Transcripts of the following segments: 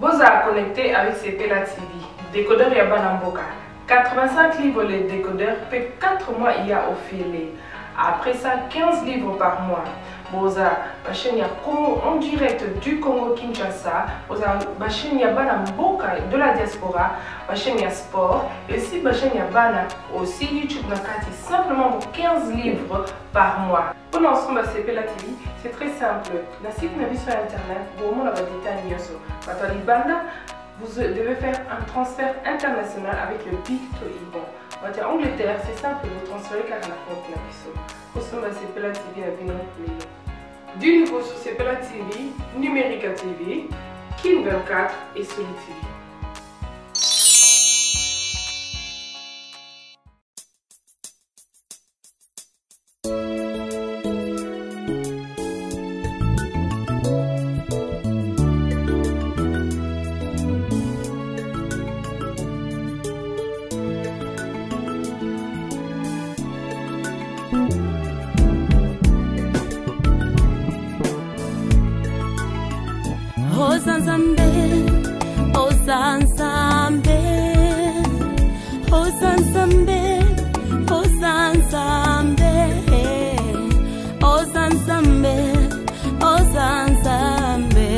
Boza connecté avec CPLA TV. Décodeur Yabana Mboka. 85 livres les décodeurs, puis 4 mois il y a offert. Après ça, 15 livres par mois. Boza, ma chaîne y a en direct du Congo Kinshasa. Boza, ma chaîne y a Bana Mboka de la diaspora. Ma chaîne y a sport. Et si ma chaîne y a Bana aussi YouTube Nakati, simplement pour 15 livres par mois. Pour l'ensemble de CPLA TV, c'est très simple. La site n'a sur internet, pour le monde détail vous devez faire un transfert international avec le BIC to Ibon. En Angleterre, c'est simple, vous transférez car la compte la biso. Pour ce CPLA TV à venir du nouveau sur CPLA TV, Numérica TV, Kin 24 et Solid TV. Osansambe, Osansambe, Osansambe, Osansambe, Osansambe, Osansambe,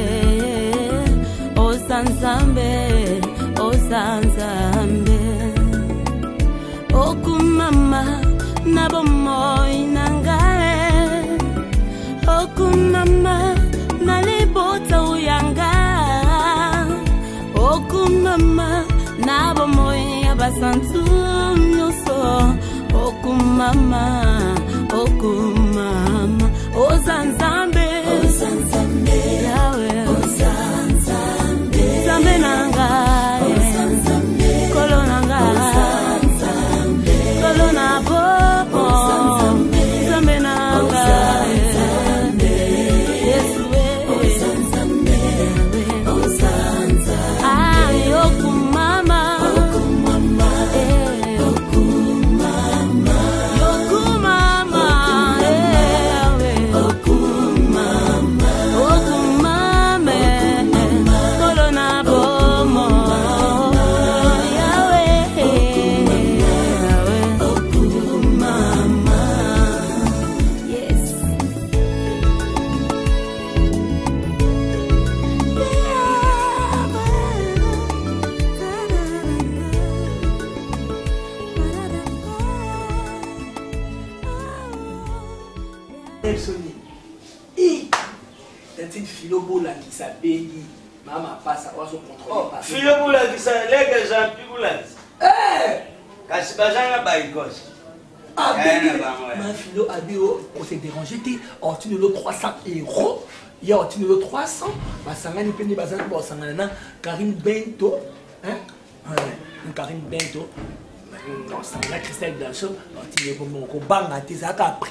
Osansambe, Osansambe, Okumama, Nabomoy Nangae, Okumama. Nalibota uyanga Okumama Nabomoy abasantu nyoso Okumama Okumama Osansambe Osansambe Yawe Osansambe Sambe nanga Osansambe Kolo nanga Osansambe Kolo nabo Osansambe Sambe nanga Maman passe à son contrôle. Philo Boula qui s'est légué, Jean-Pierre Boula. Kassibajana Baïkos. Ah, ma philo a dit on s'est dérangé, on tient le 300 €. Il y a on 300. Ma sangani peine bazan pour sangana Karim Bento. Hein? Karim Bento. Non, sangana Christelle Dancho, on tient pour mon banga tezaka pris.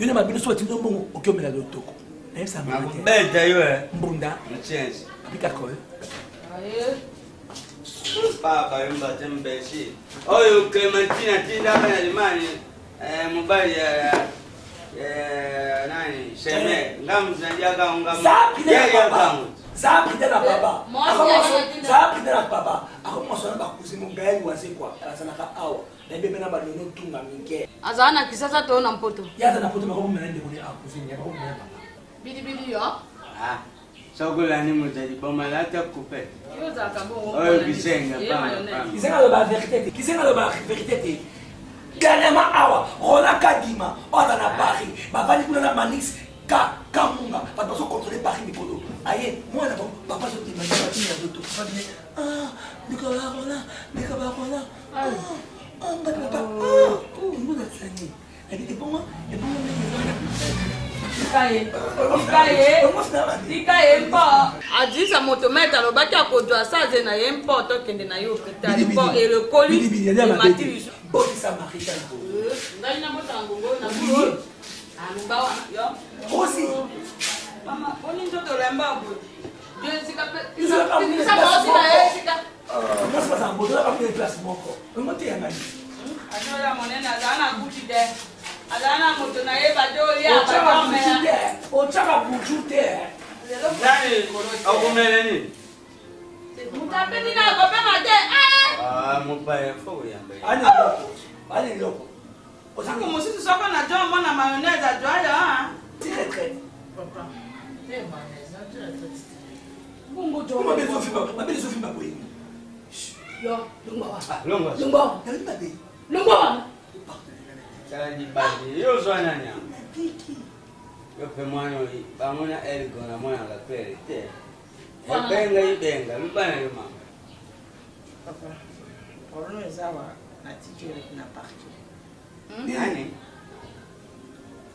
Il y a ma bino soit tient bon au comme la lotoko. Hein ça m'a dit. Ben d'ailleurs, Mbunda. Tiens. Pikako. Papa yumba tembesi. Oyo Clementina tinda bana limani mobile nani seme ngam zandiaga ngam. Zapri de la baba. Zapri de la baba. Ako sona ba kuzimu ngai wase kwa. Sana ka awa. Na bebe na balono tunga minke. Azana kisasa to na mpoto. Ya na mpoto mako mena ndiko ni akuzini ya ko mena baba. Bidi yo. Ah. Sogolani mutadi boma la ta couper. Yo za kabo. Oh bisenga pa. Kisenga lo ba vérité. Kisenga lo ba vérité. Galema awa, Rola Kadima, Oda na Paris, Bavali kuna Manix, Kamunga, pas besoin de contrôler Paris ni Polo. Aïe, moi là, papa je t'imagine pas dire de tout. Ah, Nicolas Rola, Nicolas Rola. Ah, papa. Oh, nous la tani. Elle était pour moi, et pour moi. Ikaye mpa adisa motomètre alobaki akodwa sa ze na ye mpa otokende na yo hôpital mpo elekoli matiriso Bonisa Marita. ngai na motango ngo na bulo anubawa yo Aussi. mama oni ndoto lemba bo bien sika moi c'est pas un beau, là pas de place mon corps. Comment tu es ngani? anola monena zana kuti de azana moto na ye badoli apa Ochaka bujute. Nani akumele nini? Mutapeti na kope mate. Ah, mon père, faut y aller. Allez, loco. Sako musisi soko na jo mona mayonnaise a joya hein. Très très. Papa. T'es mayonnaise, tu as fait. Bongo jo. Ma belle Sophie m'a pris. Yo, Lungo. Longo. Lungo. T'as vu ma belle? Lungo. Ça dit bandi. Yo so nanya. Yo pe mwana yi. Ba mwana elgo na mwana la pere te. Ibenga, lubana yo mama. Papa. Problème zawa na tikere na parti. Nani?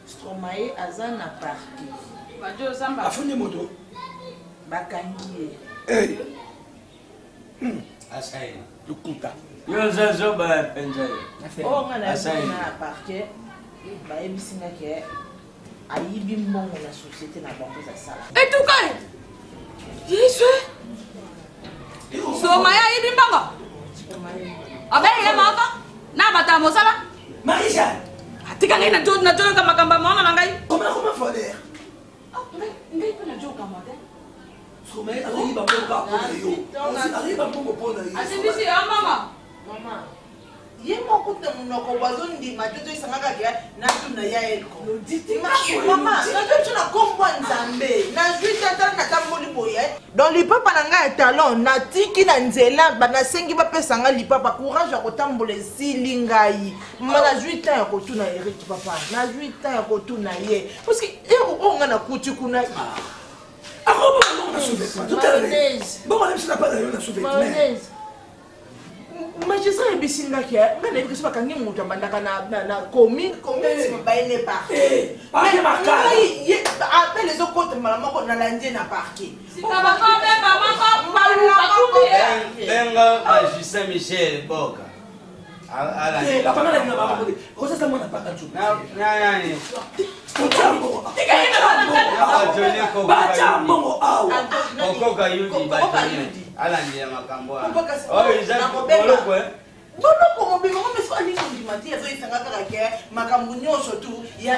Stromae aza na parti. Bajo samba. Afunye moto. Bakangi. Hey. Asaina. Lukuta. Yo zo ba penza. Oh ngana na parti. Ba ebisinga ke ayibi mbongo na société na bango za sala. Et tout cas. Yesu. So maya ibi mbongo. Abe ile mama. Na bata mosala. Marisha. Atika ngai na jo kama kamba mwana na ngai. Comment faire? Ngai kuna jo kama de. Stromae arrive à mon bar pour yo. Arrive à mon pour yo. Asibisi ya mama. Mama. Ye moko te munoko bazondima toto isangaka ke na tuna ya elko. Mama, na tuna kombo nzambe. Na jui tata na tamboli boye. Dans lipapa na nga talon na tiki na nzela bana sengi ba pesanga lipapa courage ya kotambola esili ngai. Mama na jui ta ya kotuna Eric papa. Na jui ta ya kotuna ye. Parce que o nga na kuti kuna. Ako ba na sous-vêtement? Tout à l'heure. Bon, on n'a pas d'ailleurs na sous-vêtement. Magistrat ebisinga ke ngana ebikisi bakangi mutu abandaka na commune baene parquet appelle les autres mala moko na landie na parquet Benga Magistrat Michel Boka. Ala. La parole est na ba. Ko sa mona pa ka tu. Nani. Bacha mbongo awa. Okoka yudi batoni. Ala ndiye makambo. Oh, Boloko mobimba ko meso ali ndimati yazo isanga kaka ke makambo nyonso tu ya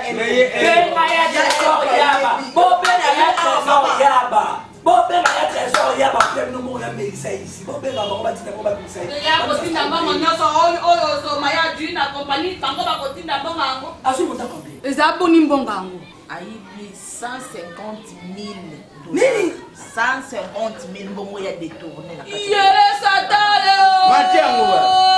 Bobenga ya trésor yaba pem no mona melisa ici. Bobenga ba batina ko ba melisa. Ya kotinda mbongo nyonso oyo so maya du na compagnie tango ba kotinda mbongo yango. Asu monta combien? Eza boni mbongo yango. aibi 150 000 Nini? 150 000 mbongo ya détourné na kati. Yes, atale. Matiango.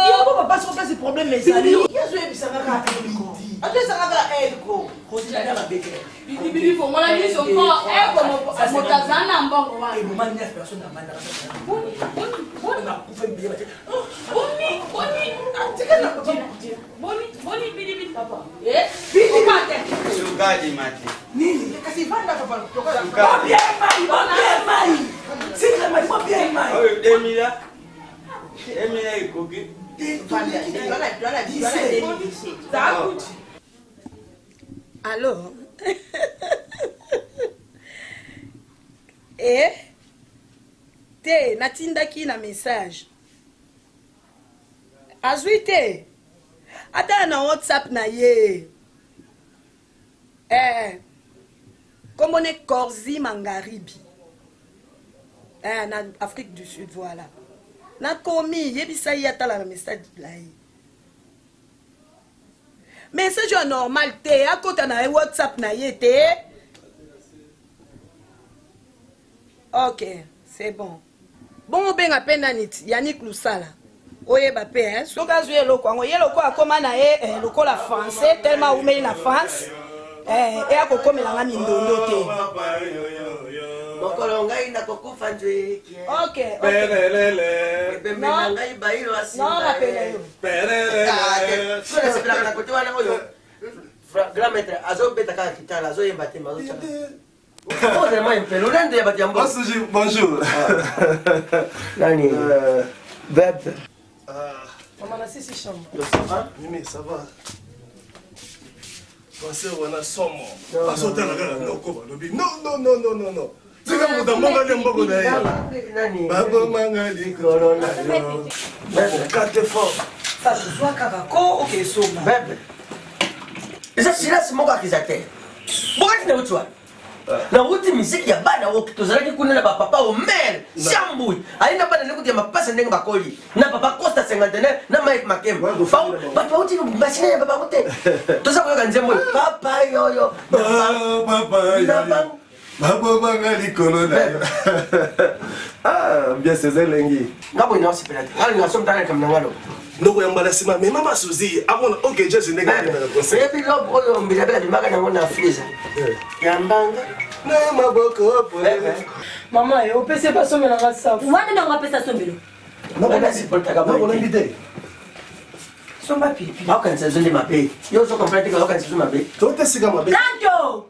Il faut pas passer ces problèmes ezali. Yezo ebisanga ka elko. Atesanga ka elko. Kosina na beke. Bili fo mona ni so ko eko motazana mbongo wa. Et moment 9 personnes dans banda. On a coupé bien. Boni bili papa. Bili mate. Sugadi mati. Nini? Kasi vanda papa toka. Bien mai. C'est mai, bien mai. Oh, Demila. Demila ikoki. Alors, et te natindaki na message azwi te ata na WhatsApp na ye komone Corzi Mangaribi na Afrique du Sud, voilà. Na komi yebisa yatala na message lai message normal te akota na WhatsApp na yete. Ok, c'est bon. Bon benga pena nit Yannick Lusala. Oye ba pe hein. Soka zwe loko ngo yeloko akoma na ye loko la français tellement ou na France. Et akokomela nga mindondo te. Mokolonga ina kokufa nje. Ok. Pelele. Non, ngai bailo asina. Non, la pelele. Pelele. Sura sepela na kotiwa na ngoyo. Grand maître azo beta ka kitala azo yemba te mazo cha. Oh, vraiment un peu. L'Hollande est bâti en bas. Bonjour. Nani? Beb. Maman, là, c'est chambre. Ça va? Mimi, ça va. Pensez on a son mot. Parce que non. C'est comme vous demandez un peu de Nani? Babo Mangali Corona. Beb. Quatre fort. Ça se soit Kavako, ok, so. Beb. Et ça, c'est là, c'est mon gars qui s'attend. Pourquoi tu n'es pas toi? na uti misiki ya bana woki tozalaki kuna na papa au mère chambui aina bana nekuti mapasa ndenge bakoli na papa Costa 59 na Mike Makemba papa uti machine ya papa wote toza koyoka nzembo papa yoyo papa Babo bangali kolona. Ah, bien c'est elengi. Ngabo ina osipela. Hali ngasomtana kamnangalo. Ndoko yambala sima mais mama Suzy abona okay Jesse nega na conseil. Epi lobo oyo mbila bimaga na ngona freezer. Yambanga. Na maboko pole. Mama, yo pese pas somela ngasa. Wana na ngapesa somelo. Mama sipolta kama. Mama ngide. Somba pipi. Maka nsazo ndi mabe. Yo so complete ka oka nsazo mabe. Tote siga mabe. Kanto!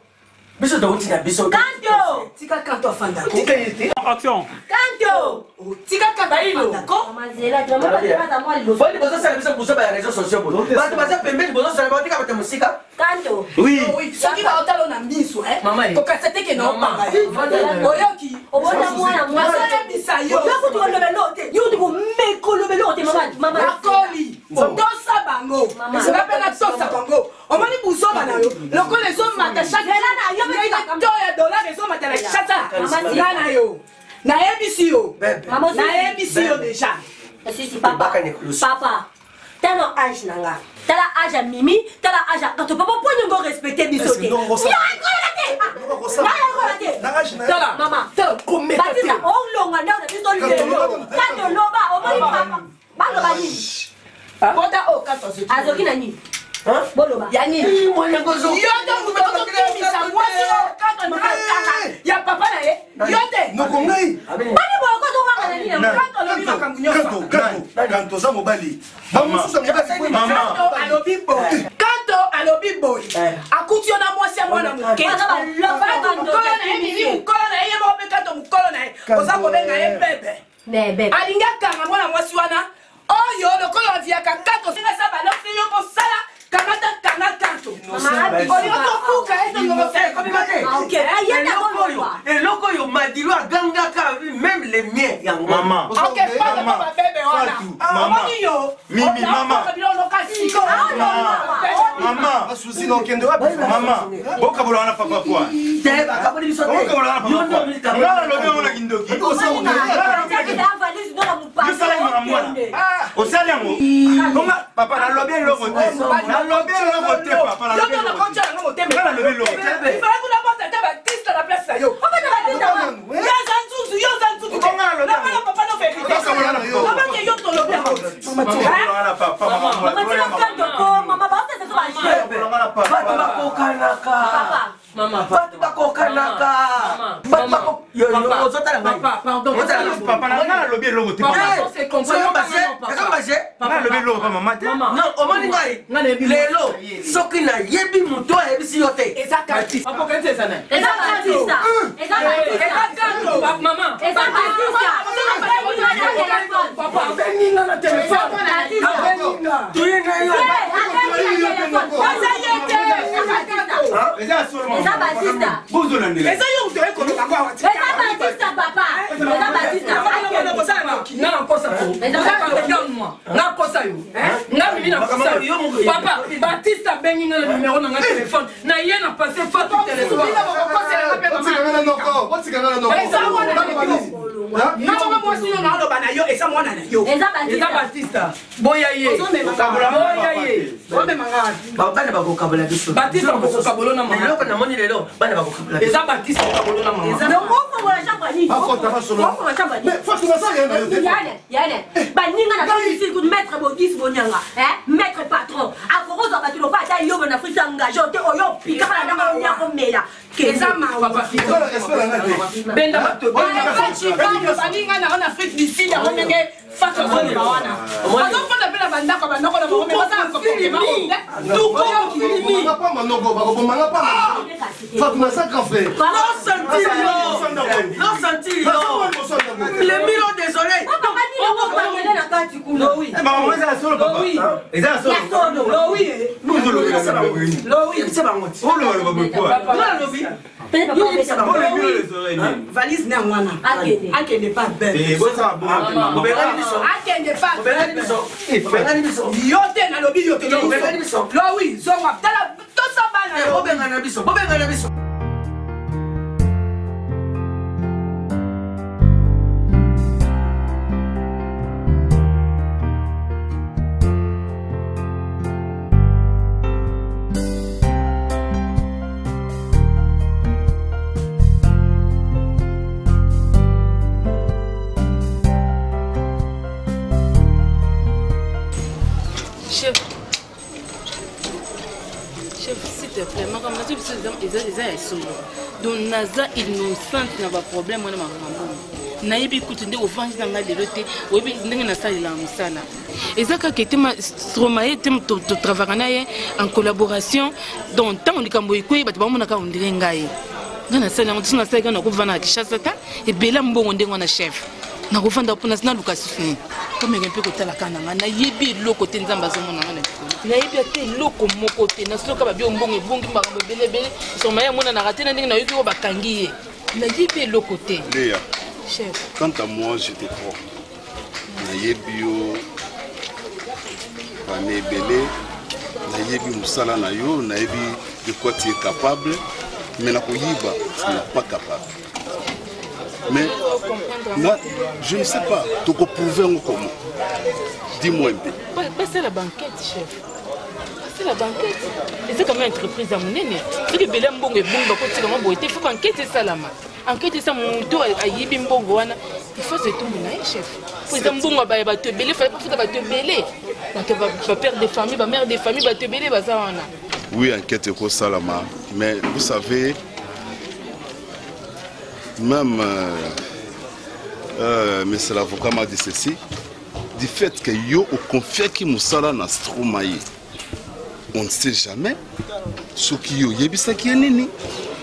Biso to uti na biso. Kanto! Tika kanto afanda. Tika yete. Action. Kanto! Tika kanto afanda ko. Mamazela, tu vas pas à moi le. Foi bozo sala biso kusoba ya réseaux sociaux bozo. Bantu baza pembeni bozo sala batika bata musika. Kanto! Oui. Soki ba otalo na miso Mama. Ko kasete ke no mama. Oyoki. Obona mwana mwana. Masala bisayo. Yo kutu ndo belote. Yo tu meko lo belote mama. Mama. Akoli. Tosa bango. Seba pena tosa bango. Omani busoba na yo. Loko leso mata chaque na yo me toya dollar leso mata la chata. Mama na yo. Na ebisi yo. Na ebisi yo déjà. Si papa. Papa. T'as un âge nanga. T'as l'âge à Mimi, t'as l'âge à quand papa pour nous respecter bisoté. Non, on Maman, combien de temps on longa na biso lelo. Quand loba, on va papa. Balo bani. Boda o 14. Azoki nani? Hein? Boloba. Yani. Mwana ngozo. Yote kutoka kimisa mwasi o 14 ya papa na ye. Yote. Nokongai. Bani bolo ko to wanga nani na Kanto lobi makangunyo. Kanto za mobali. Mama Kanto alobi boy. Kanto alobi boy. Akuti ona mwasi ya mwana muke. Mukolo na ye mimi mukolo na ye mo be kanto mukolo na ye. Oza ko benga ye bebe. Bebe. Alinga kanga mwana mwasi wana. Oyo lokolo via kanto singa saba no fiyo ko sala kanata kanto. Oyo to kuka eto ngo fe ko bimate. OK, ayenda ko. Et loko yo madilo aganga ka même les miens yango. Maman. OK, pas de papa bébé wana. Maman yo. Mimi mama. Maman. Suzy no kende wapi? Mama. Boka bola na papa kwa. Teba kaboli biso te. Boka bola na papa. Yondo mi kaboli. Ngala lobe ona kindoki. Osali yango. Konga papa na lobe loko te. Na lobe loko te papa na lobe. Yondo na koncha na ngote. Na lobe loko te. Il fallait que la porte était baptiste à la place là yo. Yo zantuzu. Konga lobe. Na papa no fait. Papa ke yo to lobe. Mama papa. Mama tira kanto ko, mama ba ta so ba. Fatu bakokanaka. Mama. Fatu bakokanaka. Fatu bako. Yo ozotala ngai. Pardon. Papa na lobe loko te. C'est compris. Na lobe loko pa mama te. Non, omoni ngai. Lelo soki na yebi muto ayebisi yo te. Ezakati. Papa quand c'est ça né? Eza Batista. Eza Batista. Maman. Eza Batista. Papa beninga na téléphone. Tuyenga yo. Eza Batista. Bozo ndele. Eza yo to ekoloka kwa wati. Eza Batista papa. Eza Batista. Nga nakosa ko. Regarde-moi. Nakosa yo. Nga mimi nakosa yo. Papa, Batista bengi nga le numéro na nga téléphone. Na ye na passé photo téléphone. Eza Batista. Boya ye. Boya ye. Bana bakokabola biso. Batista bakokabola na mama. Eloko namoni lelo bana bakokabola biso. Eza Batista bakokabola na mama. Donc on faut la chambre ni. On faut la chambre ni. Mais faut que ça rien. Yane. Ba ninga na kali ici pour mettre Bogis Bonyanga. Maître patron. Akoro za batilo pa ta yo na frisa engagé te oyo pika na ndanga nya ko mela. Eza mawa. Benda bato. baninga na en Afrique du Sud ya ngenge fato zone bawana. Bazo fona pela bandako banoko na mo baza ko filimi. Tuko filimi. On pas manoko bakobomanga pa. Faut que ça grand frère. Non senti. Les millions désolé. Maman eza solo papa. Eza solo. Bozo lobe na lobe. Lowi c'est bango. Oh le lobe quoi. Lobi. Valise na mwana. Akende pas belle. Eh boza bon. Obengani biso. Akende pas Obengani biso. Obengani biso. Yote na lobi yote. Obengani biso. Lowi zonga tala to sabana. Obengani biso. Obengani biso. biso eza ya solo donc naza innocente na baproblème wana makambo nayebi kutu nde ovandi na ngai lelo te oyebi ndenge nasalela mosala eza kaka ete Stromae te totravaka na ye en collaboration donc ntango likambo ekwei bato bamonaka ondire ngai nga nasali yango tiso nasali kaka nakovanda na Kinshasa ta ebela mbongo ndenge wana chef nakovanda mpona naluka susu nini komeka mpe kotalaka na ngai nayebi eloko te nzambe azomona nga na likolo nayebi ate eloko moko te nasoka babi ombongo ebongi makambo ebelebele Stromae amonanaka te na ndenge nayoki oyo bakangi ye nayebi eloko te. Léa, chef, quant à moi j'étais trop nayebi yo bana ebele nayebi mosala na yo nayebi de quoi tu es capable mais nakoyiba tu n'es pas capable. Mais je ne sais pas, tu peux prouver comment. Dis-moi un peu. C'est la banquette, chef. C'est la banquette. Et c'est comme une entreprise à mon nez. C'est que Belém Bongo et Bongo, il faut qu'enquête ça là. Enquête ça, mon tour à Yibim Bongo, il faut se tourner, chef. Il faut que Bongo va te belé, il faut te belé. Donc, va père des familles, va mère des familles, va te belé, va ça. Oui, enquête est Salama. Mais vous savez, même monsieur l'avocat m'a dit ceci, du fait que yo au confié qui musala na Stromae, on ne sait jamais ce qui yo yebisa qui est nini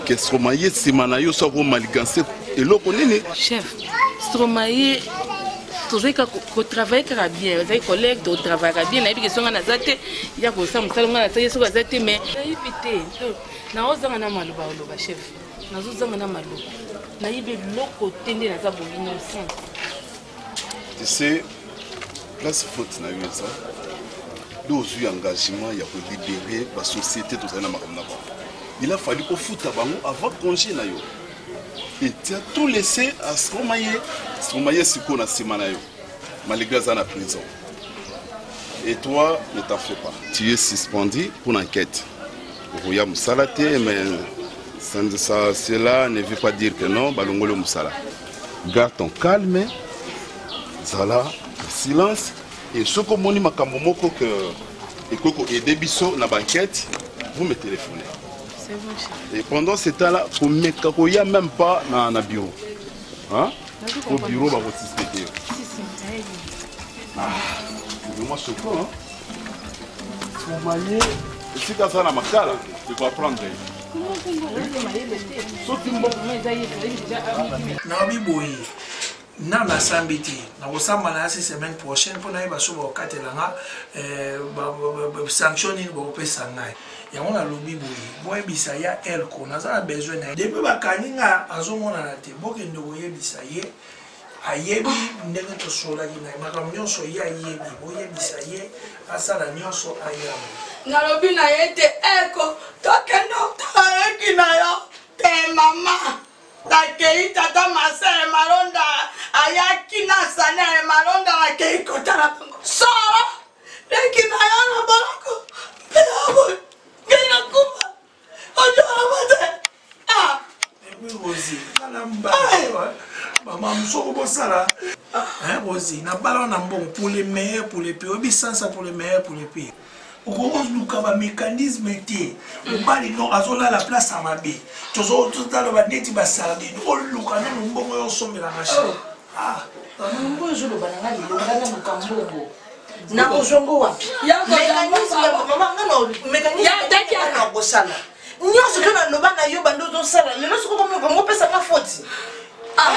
que Stromae simana yo soit maligancé et l'autre nini. Chef, Stromae toujours que travailler bien, les collègues de travailler bien, na biso nga nazate ya ko sa musala nga nazate so nazate mais yipité na ozanga na maluba oloba chef na ozanga na maluba. Tu sais, place faute na eu ça. Nous eu engagement il y a pour libérer la société tout ça na makamna. Il a fallu qu'on foute avant congé na yo. Et tu as tout laissé à Stromae. Stromae siko na simana yo. Malgré ça na prison. Et toi, ne t'en fais pas. Tu es suspendu pour l'enquête. Roya Moussalate mais cela ne veut pas dire que non, Balongolo Moussala. Garde ton calme, Zala, silence. Et ce que mon makamomoko que et débisso na banquette, vous me téléphonez. C'est bon, chef. Et pendant ce temps-là, vous ne a même pas dans le bureau. Hein? Au bureau, va vous expliquer. Moi, je suis hein? Vous voyez, si tu as ça dans ma cale, tu vas prendre. Naomi Boyi, na nasambi te nakosamba na yasi semaine prochaine mpona yeba so bakatelanga sanction nini bakopesa ngai yango nalobi boye boyebisa ya elko naza na besoin na ye depuis bakangi nga azomonana te bokende koyebisa ye ayebi ndenge tosolaki na ye makambo nyonso ye ayebi boyebisa ye asala nyonso ayamu nalobi na ye te elko tokende otaleki na yo te mama nakei tata masere malonda ayaki na sana malonda nakei kotala sora leki na yo na balako peabo ngena kuba ojora mate ah ebi Rosi na mba mama msoko bosala Rosi na bala na mbongo pour les meilleurs pour les pires obi sansa pour les meilleurs pour les pires. Luka ba mécanisme te obali no azola la place à mabe tozo totalo ba neti ba salade o luka na mbongo yo sombela na shi ah mbongo zo lo bananga ni longana mukambongo na ozongo wapi mécanisme ya mama ngano mécanisme ya na bosala nyoso to na lobana yo bando zo sala lelo siko ko mo pesa na faute ah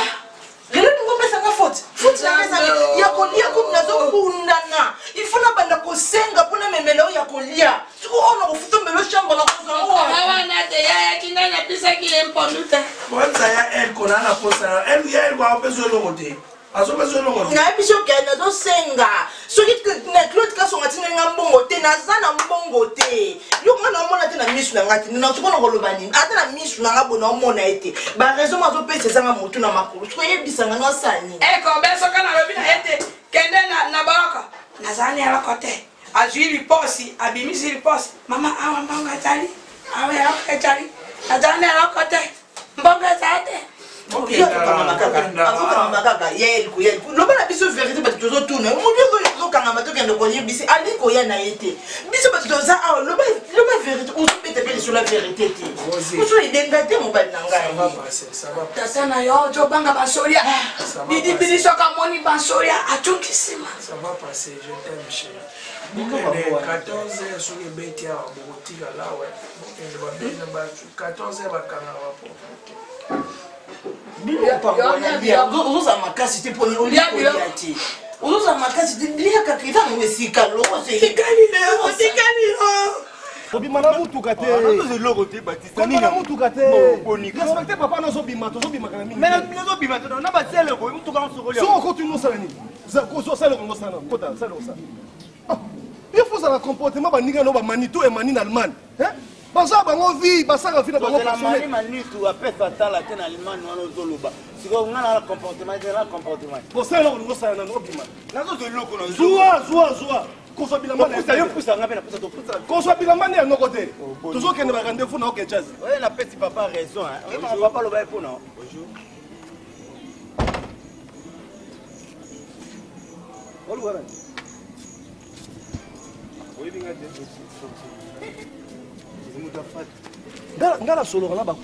lelo ngo pesa na faute na pesa ya kolia ko nazo kundana ifuna banda kosenga pona memelo ya kolia siko ona kofuta melo chambo na kozo awana te ya kinana pesa ki emponuta bonza ya el konana posa el ya el kwa peso lokote azo peso lokote na episo ke nazo senga soki na Claude ka songa tinenga mbongo te nazana mbongo te yo ngana mona te na misu na ngati na tsoko na koloba nini ata na misu na ngabo na mona ete ba raison mazo pesa zanga motu na makulu siko yebisa ngano asani ko beso kana lobi na ete kende na baraka nazani ala kote azui riposi abimisi riposi mama awa mbonga tali awa ya tali nazani ala kote mbonga zate okay avoka makaka yelku loba na biso vérité ba tozo tourner mubi zo kanga matokende ko yebisi ali ko ya na yete biso ba toza loba vérité te belle sur la vérité. Vous soyez dégagé, mon bel nanga. Ça va passer, ça va passer. Tata na yo, jo banga basoria. Didi bidi soka moni basoria, achukisima. Ça va passer, je t'aime chérie. 14h sur les bêtes à Boutique là, ouais. 14h à Canara. Uza makasi te poni oliati. Uza makasi te lia kakita mwesika lo se tikali leo. Obimana mutuka te. Nazo logo te Batista nini. Obimana mutuka te. Respectez papa nazo bima, tozo bima kana mingi. Mais nazo bima te na ba sele ko mutuka nsoko leo. So continue sala nini? Za ko so sala ko sana. Kota sala ko sana. Il faut ça la comportement ba ninga no ba manito e manina Allemagne. Hein? Basa bango vie, basa ka fina bango personnel. Manito après fatala te na Allemagne wana zoloba. Siko ngana la comportement, la comportement. Ko sala ko sala na no bima. Nazo de loko na Zoa. Koso bilamba na yo pusa ngapena pusa to pusa. Koso bilamba na no côté. Toujours que ne ba rendez-vous na OK jazz. Ouais, na petit papa raison hein. Oui, mon papa lo ba pour non. Bonjour. Voilà. Ngala solo na ba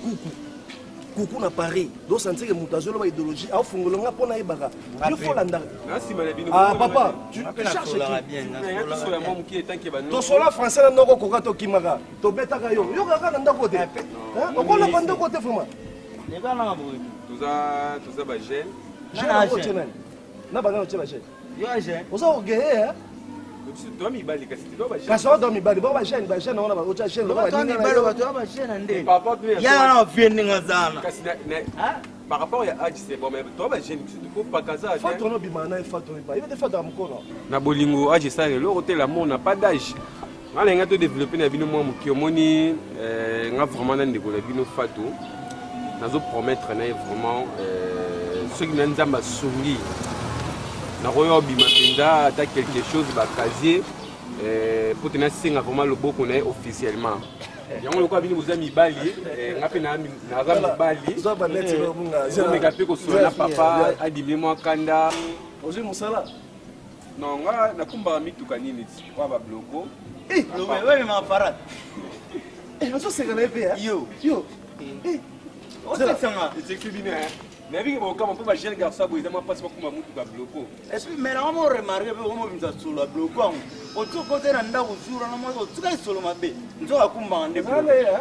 kuku na Paris do sentir que mutazo ba idéologie a fungolonga pona ibaka il faut landa ah papa tu cherches bien to sola français na noko koka to kimaka to betaka yo kaka nda côté hein on la bande côté vraiment ne ba na boy tuza ba jeune na ba na tshela jeune yo jeune oza ogeye hein kasi odo mibali bao basheni wana baocha sheni yana vieninga zana par rapport à âge c'est bon mais toi ba jeune tu faut pas casa fato no bimana fato ba il faut faire mkono na bolingo âge ça le côté l'amour n'a pas d'âge ngala nga to développer na bino moi mukio moni nga vraiment na ndeko na bino fato nazo promettre na vraiment ceux qui n'ont pas songi na royo bima penda ata quelque chose ba casier pour tenir singa vraiment le beau qu'on est officiellement yango lokwa bini bozami bali ngape na zami bali zo ba neti lo munga zo meka pe ko sona papa adimi mo kanda ozi musala non nga na kumba mituka nini kwa ba bloko wewe mafarat nazo segana pe yo o sanga c'est bien mais avec mon camp, on peut pas jeune garçon, ils n'ont pas passé beaucoup de bloco. Et puis, mais on m'a remarqué que on a sur le bloco. On tout côté randa au jour, on a tout cas sur le mabé. Nous avons commandé.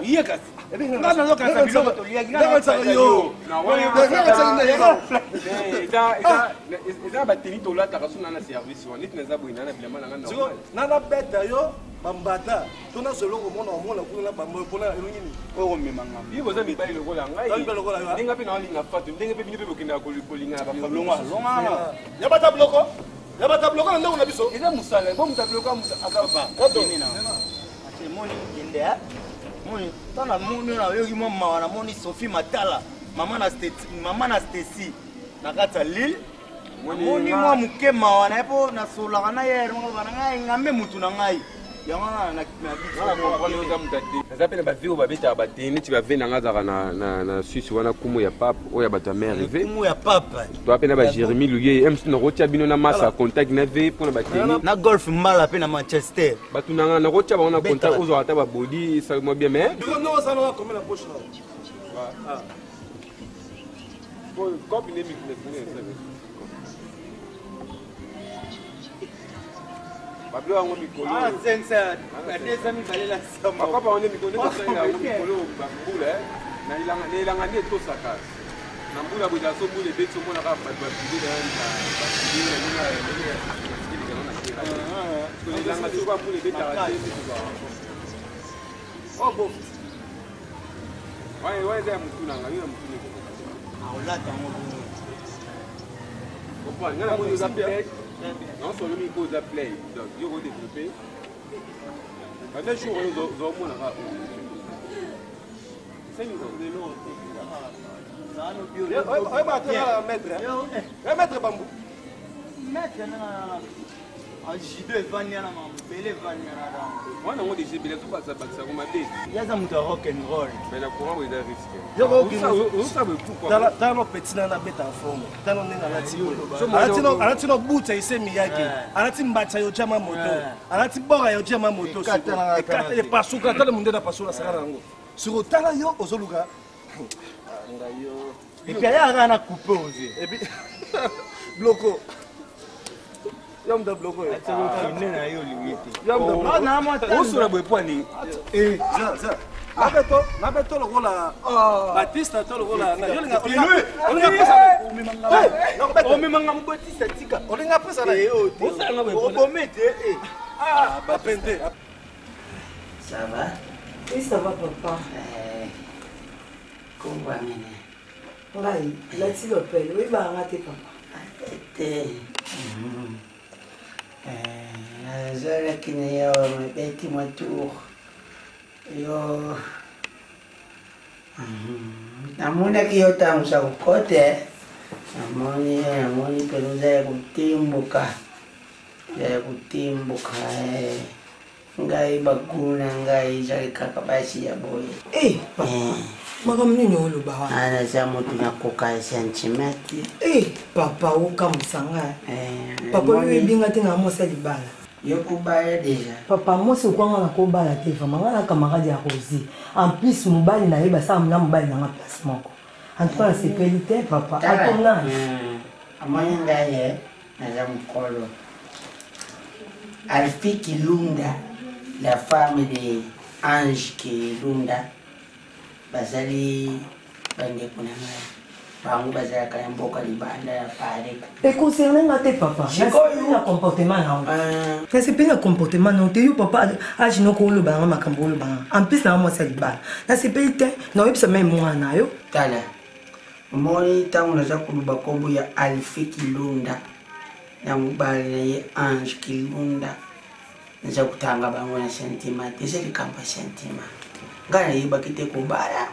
Il y a cassé. Et puis, on a le cas de bloco. Il y a cassé. Non, ils ont battu tout là, tu as reçu un service. On est dans un bout, on a na bête yo bambata tona solo ko mona mona kuna bambo pona elungini o memanga bi boza mi bayi lokola ngai ndinga pe na linga fatu ndinga pe bino pe bokinda kolinga ba longa ya bata bloko na ndako na biso eza musala bo muta bloko akaba oto nina ate moni ngende ya moni tana moni na yogi mama wana moni Sophie Matala mama na Stacy na kata Lille moni mwa mukema wana epo na sola kana yero ngana ngai ngame mutu na ngai yanga na zapena ba viu ba beta ba tini ti ba vena ngazaka na Suisse wana kumu ya papa oya bata mère rivé kumu ya papa to apena ba Jérémy Luye MC na rotia bino na masa contact na ve pona ba tini na golf mala pe na Manchester batu na rotia ba na contact ozo ata ba body ça moi bien mais non ça non comme la poche là ah bon combiner mi Pablo wangu mikolo. Ah, sensa. Adesa mi balela sama. Papa wangu mikolo ndio sasa mikolo bakula na ilanga ne to saka. Na mbula bida so mbule beto mona ka pa bidi na bidi na nina ilanga so kwa mbule beta ra. Oh bo. Wai za mtuna ngani na mtuni. Aulata ngo. Opa, ngana mo za play. Non seulement il cause à play, donc il faut développer. Quand un jour on va au monde là. C'est nous non. Ça nous bio. Ouais maître. Ouais maître bambou. Maître na. Jibe Vania na Mambele Vania na. Moi non des Jibe tout ça ça comme des. Il y a un rock and roll. Mais la courant il risque. Yo ça veut pourquoi. Dans nos petits na beta en forme. Dans nos nena alati no buta ise miyake. Alati mbacha yo chama moto. Alati bora yo chama moto. Kata le pasuka tala munde na pasula sakana ngo. Sur tala yo ozoluka. Ngayo. Et puis il y a un coupé aussi. Et puis bloco. Yam da bloco. Nabeto lokola Batista to lokola na yolinga omimanga Batista tika olinga pesa na yo obomete ah bapende. Ça va? Oui, ça va papa. Comment amene? Ngai, lati lopele, oui ba ngate papa. Zara kine yo mabeti matour. Yo. Namuna kiyo tamu sa kukote. Namoni peluza ya kutimbuka. Ya kutimbuka. Ngai baguna ngai jari kakabasi ya boy. Papa. Magam nini oloba wa? Ana za mutu na koka sentimenti. Papa uka musanga. Papa wewe binga tena mosa libala. Yoko baya déjà. Papa mosa ukwanga na ko bala te vraiment ngana camarade ya Rosie. En plus mobali na yeba sa mna mobali na place moko. En tout cas c'est pelité papa. Akonga. Amanya ngaye na za mkolo. Alfi Kilunda, la femme de Ange Kilunda. Bazali bande kunanga bangu bazala kaya mboka libanda ya pare. Et concernant ngate papa, na comportement na. C'est pas le comportement non te yo papa agi no ko lo banga makambo lo banga. En plus na mo sa libala. Na c'est pas te na websa même moi na yo. Tala. Moni tangu na za kuluba kombo ya Alfi Kilunda. Na mubali na ye Ange Kilunda. Nza kutanga bangu na sentiment, c'est le camp sentiment. Gana yiba kite kubala.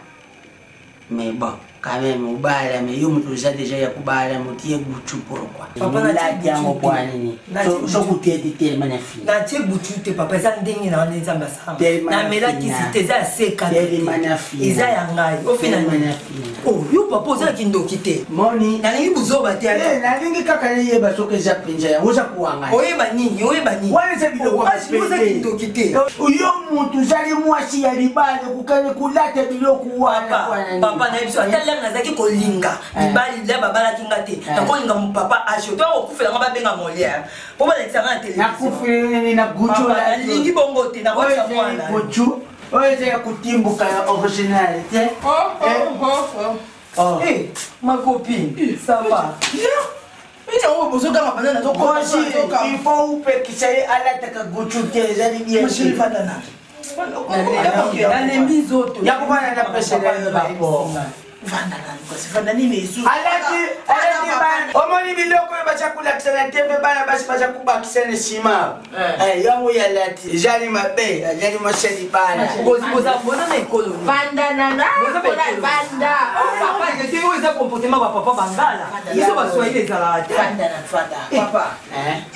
Mais bon, quand même ubala mais yo mtu za deja ya kubala mutie buchu pourquoi. Papa na ti yango kwa nini? So kutete tellement na fi. Na ti buchu te papa za ndenge na nza mbasa. Na mela ki site za seka. Tellement na fi. Eza ya ngai. Au final na fi. Oh, yo papa za kindoki te. Moni, na ngi buzoba te. Na ngi kaka ni yeba soke za pinja ya uza kuanga. Oyeba nini? Oyeba nini? Wale za bilo kwa za kindoki te. Uyo mtu zali mwasi ya libale kukale kulate bilo kuwana kwa papa na biso atala nazaki kolinga libali la babala kinga te na kolinga mu papa asho to okufela nga babenga molia po ba lekisanga tele na kufela ni na gucho la lingi bongo te na kwa mwana gucho oye ya kutimbuka original te ma copine ça va il faut ou pe kisai ala taka gucho te zali bien nalembi zoto yakubana na pesa na bapo vanda nani kwa sifanda nini isu alati bana omoni biloko bachakula kisana tembe bana basi bachakubakisana sima yango ya lati jali mabe jali mashali bana boza bona na ekolo vanda nana vanda papa ngete yo eza comportement ba papa bangala biso ba soyez les alata vanda na fanda papa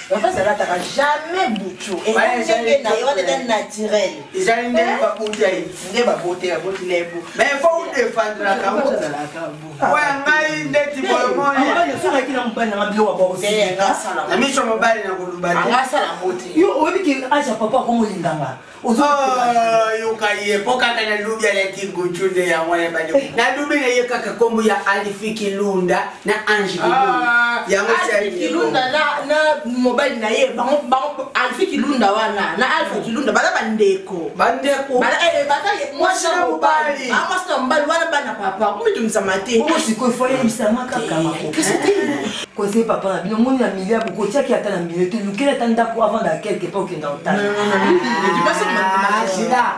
papa ça n'attend jamais butu et c'est na yo de naturel jali ndeni ba bouteille nde ba bouteille lebo mais faut défendre la camoufle ouais ngai ndeti bolomoni ngani sura kina mbana ngabilo wa babo c'est ngasala na miso mobali na kulubali ngasala moti yo obiki acha papa ko molinganga yo kaye poka kana lubya le tinguchunde ya mwana bali na dubi na ye kaka kombo ya Alfi Kilunda na Ange Kilunda ya Alfi Kilunda na mobile na ye bango Alfi Kilunda wana na Alfi Kilunda bala bandeko bala bata mwasha mobali mwasha mobali wana bana papa mbitu msamate siko foye msama kaka mako ko c'est papa na bino moni na milia ko tia ki ata na milia te lukela tanda ko avant da quelque part que na otana tu passes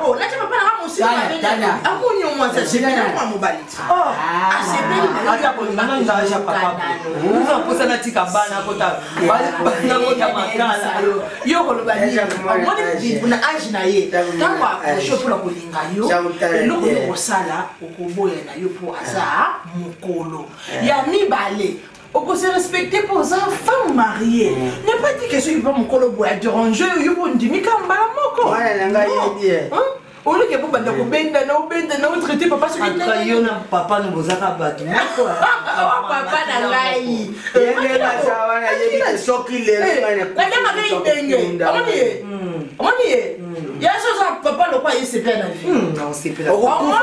oh là tu vas pas la ramasser amoni au moins ça c'est pas mobile c'est bien ata ko ngana ndaja papa uza posa na tika bana ko ta bana ko ta makala yo ko lo bani amoni na age na ye tango akosho pour la kolinga yo eloko yo kosala okoboya na yo po aza mokolo ya mibale On se respecter pour ça, femme mariée. N'est pas dit que je suis pas mon colobo à déranger, il faut dire, mais quand même, au lieu que vous bande ko benda na traiter papa sur le traiter papa no bozaka batu papa na ngai yenge na sawana yebi soki le ngane amoni ya so papa no pas yesepela na vie non sepela on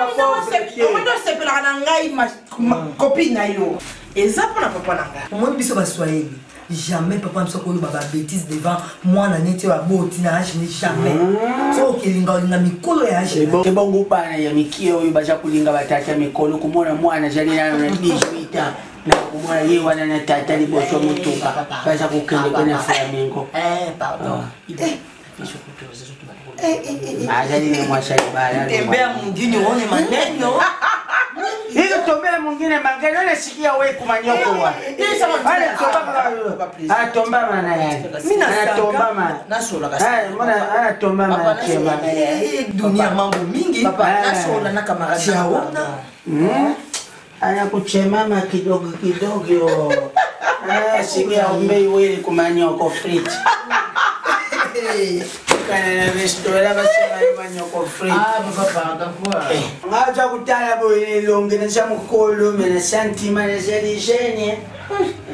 sepela na ngai ma copine na yo eza pona papa na ngai moi biso ba swahili jamais papa me sokolo baba bêtise devant moi na neti wa boti na je n'ai jamais so kelinga linga mikolo ya je c'est bon go pa ya mikio yo baja kulinga batata mikolo kumona mwana jali na 18 ans na kumona ye wana na tata liboso mutuka baja kukende kwenye flamingo pardon ajali ni mwashali bala tembea mwingine uone maneno hiyo tombea mwingine maneno na sikia wewe kumanyoko wa tomba mana yani tomba mana nasola kasi mbona tomba mana chema dunia mambo mingi nasola na kamaradi yaona ana kuchemama kidogo kidogo sikia umbei wewe kumanyoko friti kana restaurant basema manyoko free papa ngakwa ngaja kutala boye longe na mukolo mena santima na zeligene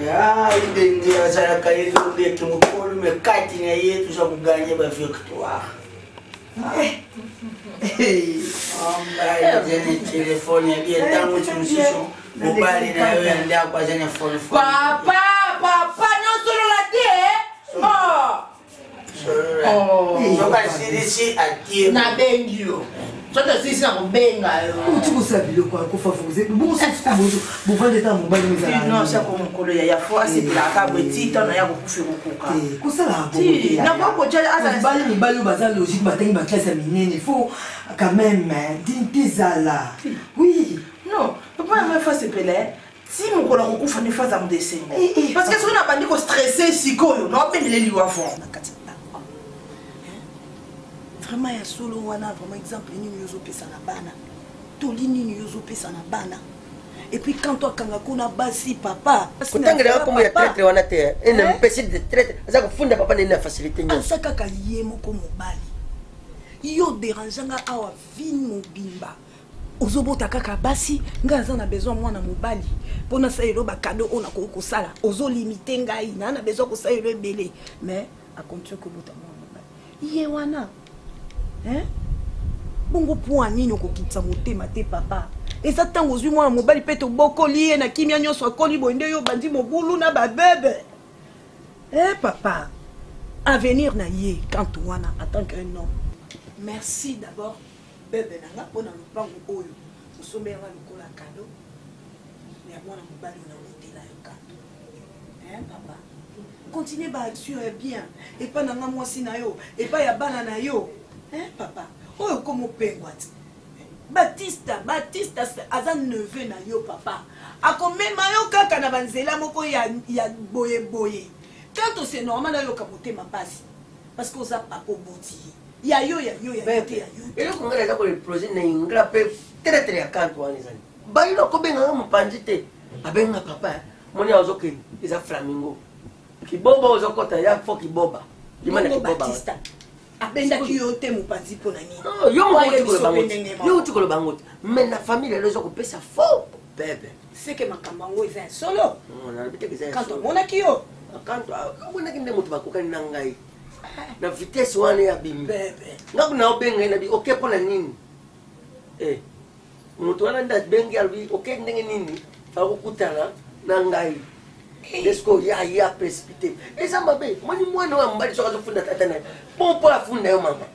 ya ibendia zara kale longe tumukolo mekati na yetu za kuganya ba victoire amba jene telefoni ya bia tangu tumsiso mobali na wewe ndio kwa jene phone papa nyosolo la tie na bengi yo soto sisi na kubenga yo utukusabile kwa kufavoriser bubusukubuzu buvandeta mobali mezala non ça comme mokolo ya fois c'est la kabwetita na ya kokufa kokuka kusala ti na boko tja asa mobali baza logique batengi ba classe minene faut quand même dintezala oui non papa ma fois c'est pelé si mokolo kokufa ne faza mu dessin parce que soki na bandi ko stresser sikoyo na opendele liwa fond vraiment ya solo wana vraiment exemple nini yozopesa na bana toli nini yozopesa na bana et puis quand toi kanga kuna basi papa kutangela kombo ya traite wana te ene mpesi de traite aza kufunda papa nini na facilité nyo asa kaka ye moko mobali yo dérangeanga awa vin mobimba ozobota kaka basi nga aza na besoin mwana mobali mpona salelo bakado oyo nakoki kosala ozolimite ngai na besoin kosalelo ebele mais akontinue kobota mwana mobali ye wana bongo po nini okokitisa motema te papa eza ntango ozwi mwana mobali mpe tobokoli ye na kimia nyonso akoli boye nde yo bandi mobulu na babebe papa avenir na ye kanto wana en tant qu'un homme merci d'abord bebe nanga mpona lopango oyo osombelanga lokola kado ya mwana mobali na otela yo kanto papa continue baaction ya bien epa nanga mwasi na yo epa ya bana na yo papa oyo komo pengwa ti Batista aza neveu na yo papa akomema yo kaka na banzela moko ya boye quand c'est normal yo ka motema pasi parce que oza papa oboti ya yo te ya yo elo kongela za ko le projet na ingla pe très ya kanto wana zani bali no ko benga mpanzi te abenga papa moni azoke eza flamingo kiboba ozokota ya fo kiboba imana kiboba Batista abendaki yo te mopanzi mpo na nini yo utikolo bango te mais na famille elo ezokopesa fo bebe seke makambo yango eza ya solo kanto amonaki yo kanto amonaki nde moto bakokani na ngai na vitesse wana ya bimi ngaku na obengai na bi oke mpo na nini moto wana nda bengi alobi oke ndenge nini akokutana na ngai esko ya précipité eza mabe moni mwana wa mbali soka zofunda tata naye pompo afunda yo mama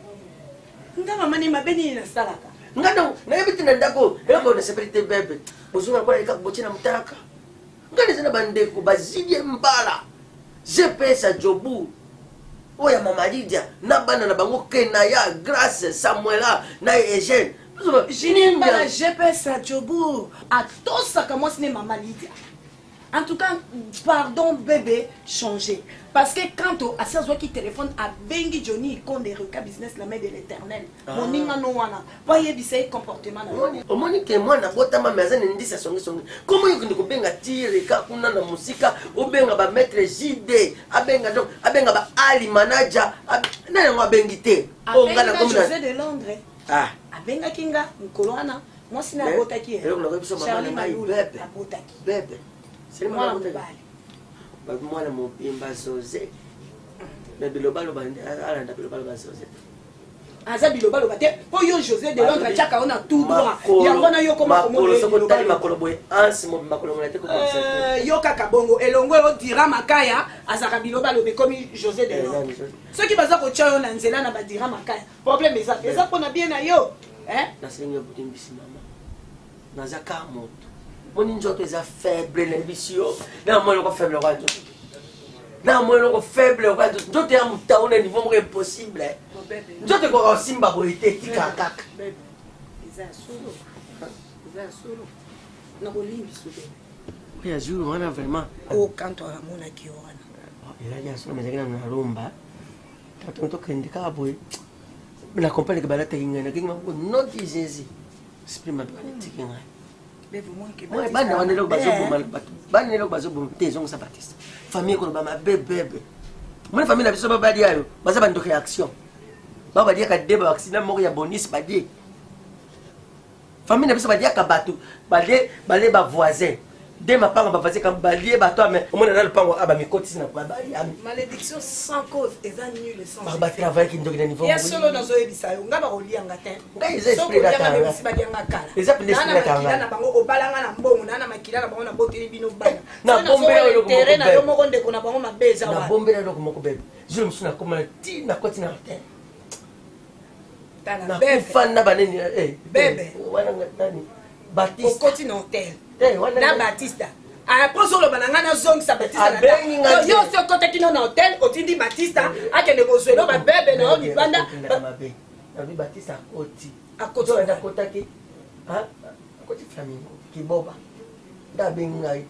nga mama ni mabe nini nasalaka nga donc nayebi te na ndako eloko na sécurité bebe bozonga kola eka botie na mutaka nga neza na bandeko bazidi mbala gps ya jobu oyo ya mama lidia na bana na bango kena ya grâce samuela na Eugène mbala gps ya jobu atosaka mwasi ne mama lidia En tout cas, pardon bébé, changer. Parce que quand à ce soir qui téléphone à Bengi Johnny, il compte des recas business la main de l'éternel. Mon ninga no wana. Voyez bien comportement. Au moins que moi na bota ma maison ndi sa songi songi. Comment il ko benga tire ka kuna na musika, o benga ba maître JD, abenga donc abenga ba ali manager, na ngo bengité. O ngala comme José de Londres. Ah, abenga kinga mkolwana. Moi si na bota ki. Charlie Mayou bébé. Bébé. C'est moi la mobile. Moi la mobile José. Mais bilobalo bande ala nda bilobalo José. Aza bilobalo bate. Po yo José de Londres chaka ona tout droit. Yango na yo koma komolo soko tali makolo boy ansi mo makolo ngate ko comme yo kaka bongo elongo o dira makaya azaka bilobalo be comme José de Londres. Ceux qui baza ko tcha yo na nzela na ba dira makaya. Problème eza pona bien na yo. Hein? Na senyo butimbisi mama. Naza ka moto. Moni njoto eza faible l'ambition. Na moi le faible quoi. Na moi le faible quoi. Njoto ya mutaona niveau mo impossible. Njoto ko simba boité tika kaka. Eza solo. Eza solo. Na bolimbi sube. Oui, azur on a vraiment. O kanto amona ki wana. Il y a solo mais na rumba. Tato to kendika boy. Na compagnie que balata kinga kinga ko not easy. Exprime ba tikinga. Moi, bana wanelo bazobuma bato. Bana nelo bazobuma tezongo sa Baptiste. Famille ko ba ma bébé. Moi famille na biso ba badi ayo, baza bando réaction. Ba badi ka débat accident moko ya bonus badi. Famille na biso badi ka bato, balé ba voisin. Dès ma part, on va faire comme balier, toi, mais au moins on a le pan à mes côtés, c'est pas balier. Malédiction sans cause, et ça nul sans. Par battre travail qui nous donne niveau. Il y a solo dans Zoé Bissau, on va relier en gatin. Ils expliquent la table. Ils expliquent la table. Na bango obalanga na mbongo na makila na bango na bote bino bana. Na bombe yo terrain na yo moko ndeko na bango mabeza wa. Na bombe na loko moko bebe. Je me souviens comment ti na koti na terre. Tana bebe. Fan na baneni bebe. Wana ngatani. Baptiste. Au continental. Na Baptiste. Après sur le banana na zone sa Baptiste. Yo ce côté qui non hôtel, otindi Baptiste, a que négocier no ba bebe na on banda. Na bi Baptiste a koti. A koti na kota ki. Ah, koti flamingo. Ki boba. Da bengai.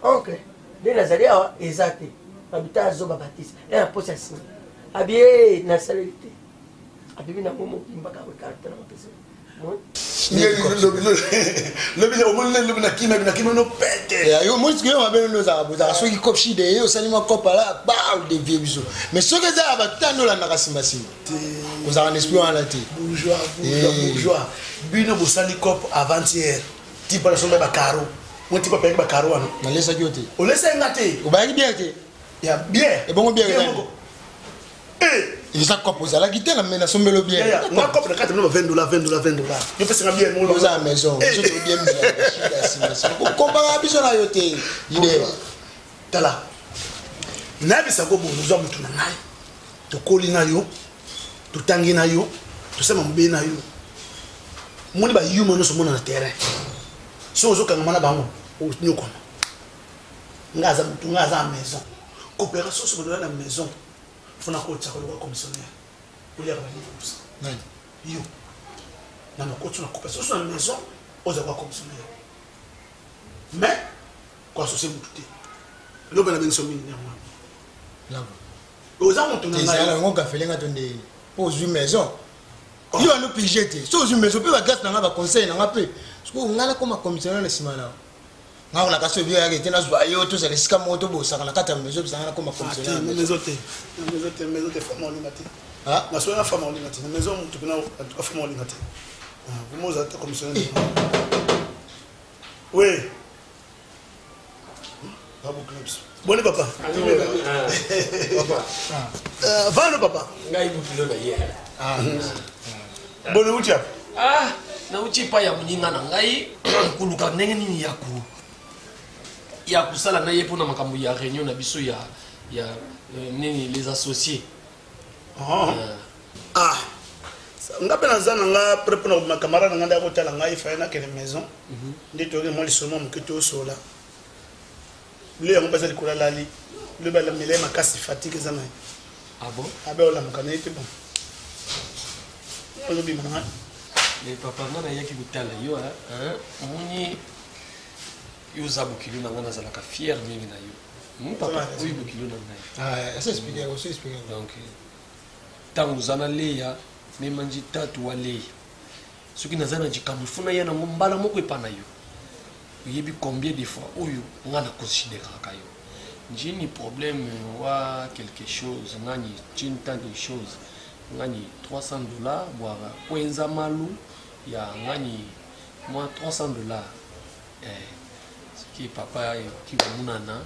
OK. De Nazaria exact. Habita zoba Baptiste. Et en possession. Abie na salite. Abi na momo kimbaka ko carte na pesa. soki kopshi de ye osalima kopa la ba de vie biso mais soki eza batando la naka simba simba kozaka n'esprit wana te bourgeois bino bosali cop avant-hier tipa na somba ba caro mo tipa pe ba caro wana nalesa ki te olesa ngate obayaki bien te ya bien et bongo bien il ça cop ozalaki te na mena sombelo bien na cop na 4 $20 yo pesa nga bien mo lo za maison je te bien bien komba biso na yo te ide tala na bisa go bo zo mutu na ngai to koli na yo to tangi na yo to sema mbe na yo moni ba yumo no so mona na terrain so zo kanga mana bango o nyoko ngaza mutu ngaza maison coopération so do na maison funa ko tsa ko commissionnaire o ya ba ni fusa nani yo na ko tuna coopération so na maison o za ko commissionnaire mais ko associé mutu lo bana ben so mini na moi là aux amontons na la ngo ka felenga tonde pour une maison yo no pigete so une maison pe ba gas na ba conseil na ngape parce que ngala comme commissionnaire na simana ngala ka so biya ke tena zwa yo to za lesika moto bo saka na kata maison bizanga comme commissionnaire maison te femme en limité ah na so ya femme en limité maison tu peux na femme en limité vous mo za ta commissionnaire oui Babu clubs. Bonne papa. Papa. Va le papa. Ngai bukilo na ye. Ah. Bonne utia. Ah, na uchi pa ya munyinga na ngai kuluka ndenge nini ya kusala na ye pona makambo ya réunion na biso ya nini les associés. Ah. Ngape na zana nga prep na ma camarade nga ndako tala ngai fa na kele maison. Ndito ke mo lisoma mukito sola. Le on passe le cours là li le bal me ma casse fatigue ça na ah bon ah ben on la mokana était bon on obi mona les papa na yaki kutala yo muni yo za bokilo na nga nazalaka fier mingi na yo papa oyo bokilo na ngai donc ntango oza na leya mema nji tatu wa leya soki naza na likambo funa ya nango mbala moko epa na yo oyebi combien de fois oyo nga na considéraka yo njini problème wa quelque chose ngani tini tant de choses ngani $300 boara kwenza malu ya ngani moi $300 ce qui papa qui munana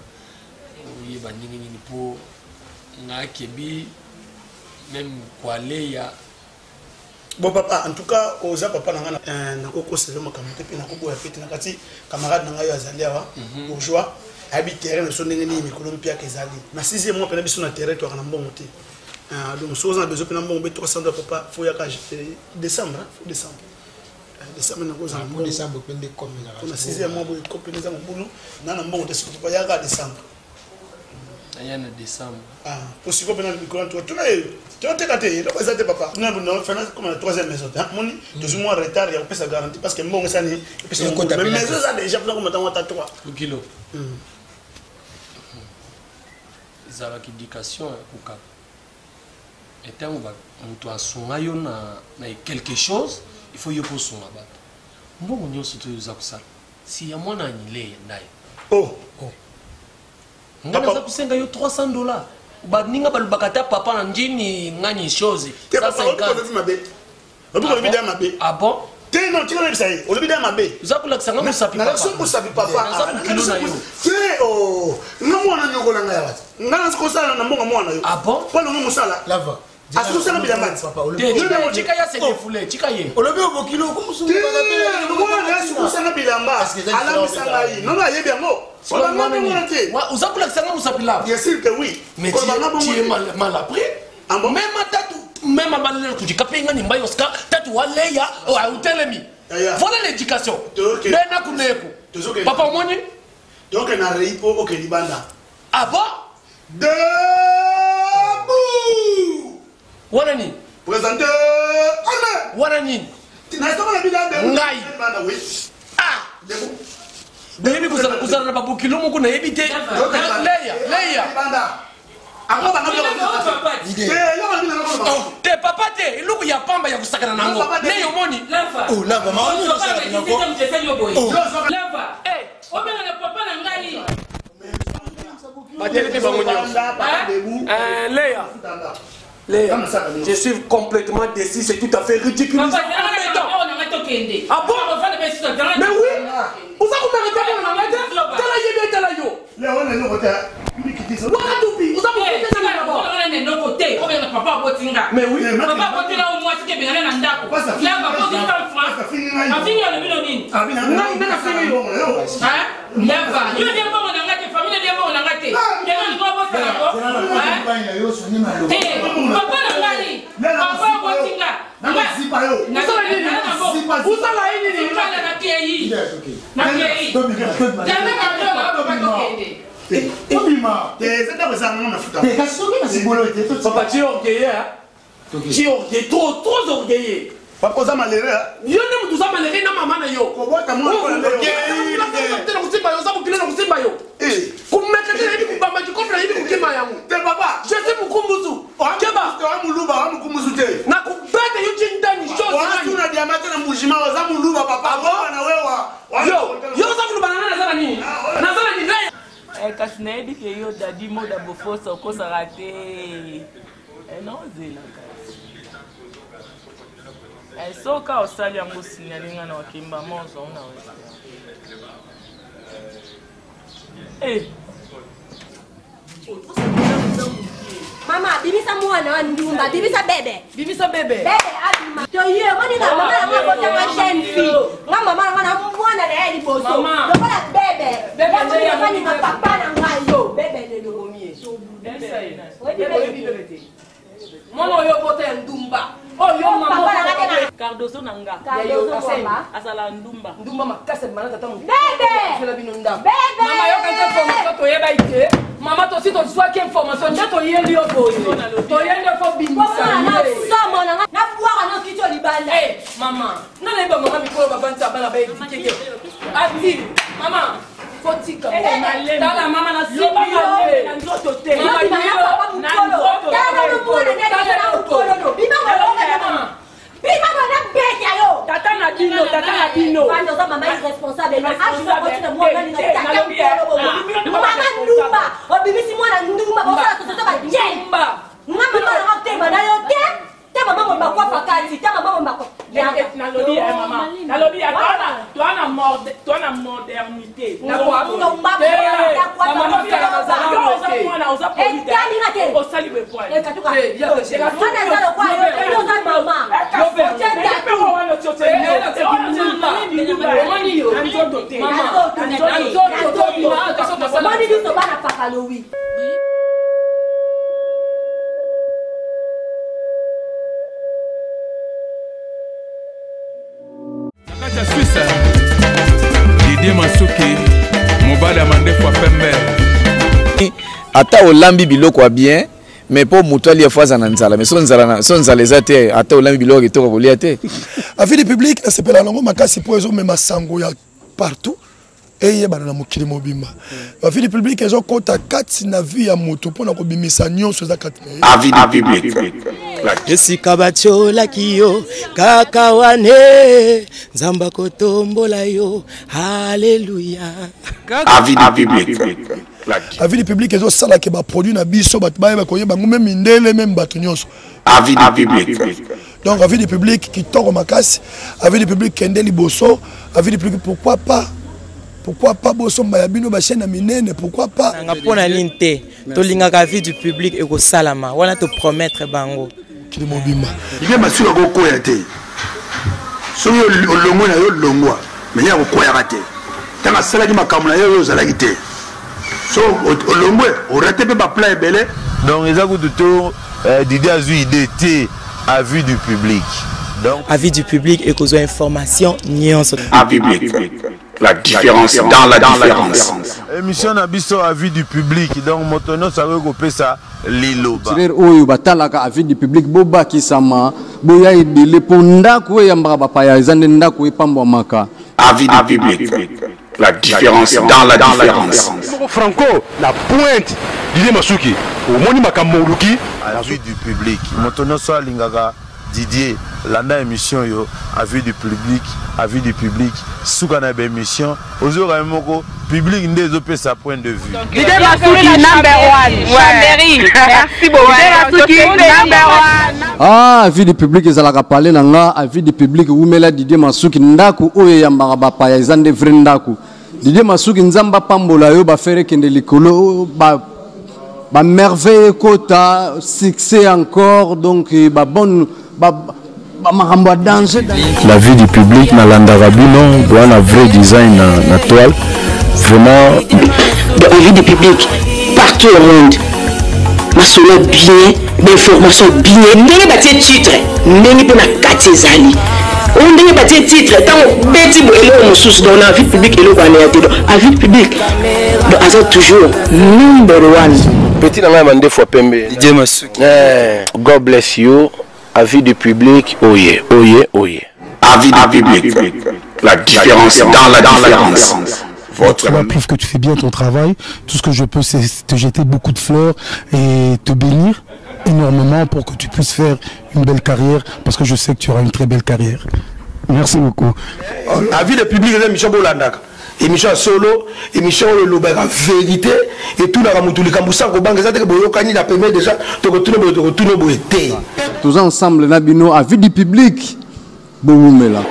oyeba ndenge nini po nga kebi même kwa leya. Bon papa, en tout cas, aux papa n'a pas c'est vraiment comme tu n'as pas fait na kati camarade n'a pas azali awa bourgeois habite terrain so ndenge ni mikolo pia kezali na 6e mois pena biso na terrain to kana mbongo te donc so on a besoin pena mbongo $300 papa faut ya ka décembre décembre na koza mbongo décembre pende comme na 6e mois bo ko pena za mbulu na mbongo te so papa ya ka décembre ayana décembre pour si ko pena mikolo to tu as été là vous êtes papa non faire comme la 3e maison moni toujours moins retard il y a pas sa garantie parce que bon ça ni mais maison ça déjà comme dans ta 3 kilo izala éducation kuka et tant on va on doit songa yo na quelque chose il faut yo pour songa ba mbongo nyonso to za kusala si ya mwana anyile ndai ngana za kusenga yo $300 badninga balubakata papa na njini ngani chose 150 ah bon te non tu connais ça on le mabe uzakula kusanga musapi papa na so musapi papa kilo na yo te oh ngamwana nyokola ngaya wati ngana sikosala na mbonga mwana yo ah bon palo musala lava asikusala bilamba papa chika ya se défoulé chika ye olobi obokilo kumusunga bakapela ngwana asikusala bilamba ala misanga yi non na yebi yango uzakula kusanga musapila bien sûr que oui mais tu es mal appris même tatu même abalele kujika penga ni mbayo ska tatu waleya au telemi voilà l'éducation bena kuneko papa moni donc na reipo okelibanda ah bon debout wana ni présenter wana ni tinasoma na bilamba ngai oui debout Baby kuzana na babu kilomo kuna ebite leya ako banga te papa te iluku ya pamba ya kusakana nango leyo moni lava maoni no sala nako lava obenga na papa na ngai badele te bangonyo leya je suis complètement déçu, c'est tout à fait ridicule. Ah bon? Mais oui! Vous avez mais oui! Papa na ngani papa botinga zipa yo usala hili ni kala na kei jamais papa tokende obima zeta bezanga na futa kasi soki na sibolo ete papa tu orgueilleux trop orgueilleux papa za malere yo ne mutu za malere na mama na yo kobota mwana kwa leo tena kusimba yo za bukilo na kusimba yo kumekete hivi kubamba jikofra hivi kukima yangu te papa je suis mukumbuzu keba muluba mukumbuzu te na kubete yuji ndani chose watu na diamante na mujima za muluba papa na wewe yo za muluba na zana nini na zana nini kasi nayebi ke yo dadi moda bofosa okosaka te nozela kasi soka osali yango sinyalinga na wakimba mozo na Mama, bibisa mwana wa ndumba, bibisa bebe. Bibisa bebe. Bebe abima. To ye, moni na mama na mama na jeune fille. Nga mama na mwana na yeli boso. Mama. Lokola bebe. Bebe nje ya mani na papa na ngayo. Bebe le lomie. Bebe. Mwana oyo bote ndumba. Oyo mama. Cardozo nanga. Cardozo mama. Asala ndumba. Ndumba makase mana tata mu. Bebe. Fela bino ndamba. Bebe. Mama yo kanje information to yeba ite. Mama to si to soit que information njato yeli yo boye. To yeli fo bimisa. Na somo na na bwara no kicho libanda. Mama, na leba mama mikolo baba ntsa bana ba edikeke. Ati, mama, fotika tala mama na simbi na nzoto te tata na bino mama irresponsable mama ndumba obimisi mwana ndumba bosala société bajemba ngamba mwana ngotema na yo te te mama mo bakwafa kati te mama mo bakwafa nalobi ya mama nalobi ya twana modernité osali bepoile Didier Masuki mobali amande fois pembe ata olambi biloko ya bien mais po moto ali afaza na nzala mais son nzala eza te ata olambi biloko kitoko kolia te affaire publique nasepela nango makasi po ezomema sango ya partout eyebana na mokili mobimba affaire publique ezokota kati na vie ya moto mpona kobimisa nyonso eza kati na avis public esika batiolaki yo kaka wane nzamba kotombola yo haleluya avis public avis public ezosalaka baproduit na biso bato bayeba koyeba ngo meme mindele meme bato nyonso avis public donc avis public kitoko makasi avis public kende liboso avis public pourquoi pas boso mbaya bino ba chaîne minene pourquoi pas ngapona ninte to lingaka vie du public eko salama wana to promettre bango kili mobimba ile masuka ko koya te so yo longo na yo longwa mais ya ko koya te tanga sala ki makamuna yo zala ki te so longwe o raté pe ba plan ebele donc eza ko tout Didier azui idée te avis du public donc avis du public eko zo information nyonso avis public la différence dans la différence. Émission Nabiso avis du public, donc motono ça veut couper ça liloba. C'est oyo batalaka avis du public boba kisama boya idile ponda ko yamba bapaya ezande ndako epambo maka. Avis du public. La différence dans la différence. Franco, la pointe Didier Masuki, au moni makambo luki avis du public. Motono so lingaka Didier landa émission yo avis du public souka na émission ozoka moko public ndezo pe sa point de vue Didier Masuki number 1 Chambéry merci beaucoup Didier Masuki number 1 avis du public ezalaka parler nanga avis du public umela Didier Masuki ndako oyo yambaka bapaya ezande vrai ndako Didier Masuki nzamba pambola yo ba faire kende likolo ba merveille kota succès encore donc ba bonne la vie du public na landarabino doit un vrai design na toile vraiment la vie du public partout au monde masolo bien d'information bien ndenge batie titre ndenge pe na kati ezali on ndenge batie titre tant beti bo elo mosusu dans la vie publique elo ba na tedo la vie publique donc azot toujours number 1 petit na nga mande fois pembe Didier Masuki God bless you. Avis du public, oye. Avis du public, la différence dans la différence. Tu prouves que tu fais bien ton travail. Tout ce que je peux, c'est te jeter beaucoup de fleurs et te bénir énormément pour que tu puisses faire une belle carrière, parce que je sais que tu auras une très belle carrière. Merci beaucoup. Avis du public, c'est émission Bolandaka. Émission solo, émission le vérité et tout la ramutuli kambusa ko banga zate boyo kani la permet déjà de retourner boyete. Tous ensemble na bino avis du public bomumela.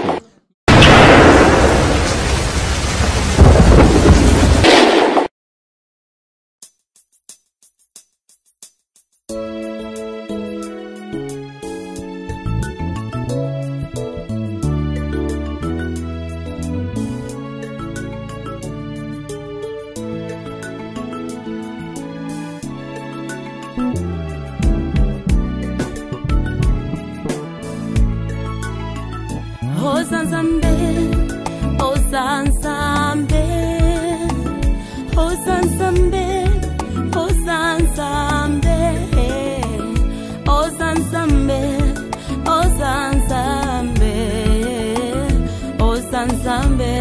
Osanzambe,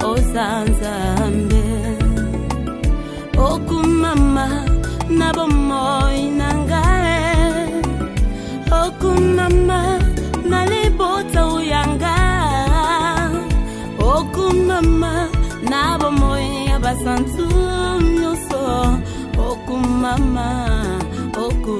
Osanzambe. na bomoi nangae oku mama na libota uyanga oku mama na bomoi abasantu nyoso oku mama oku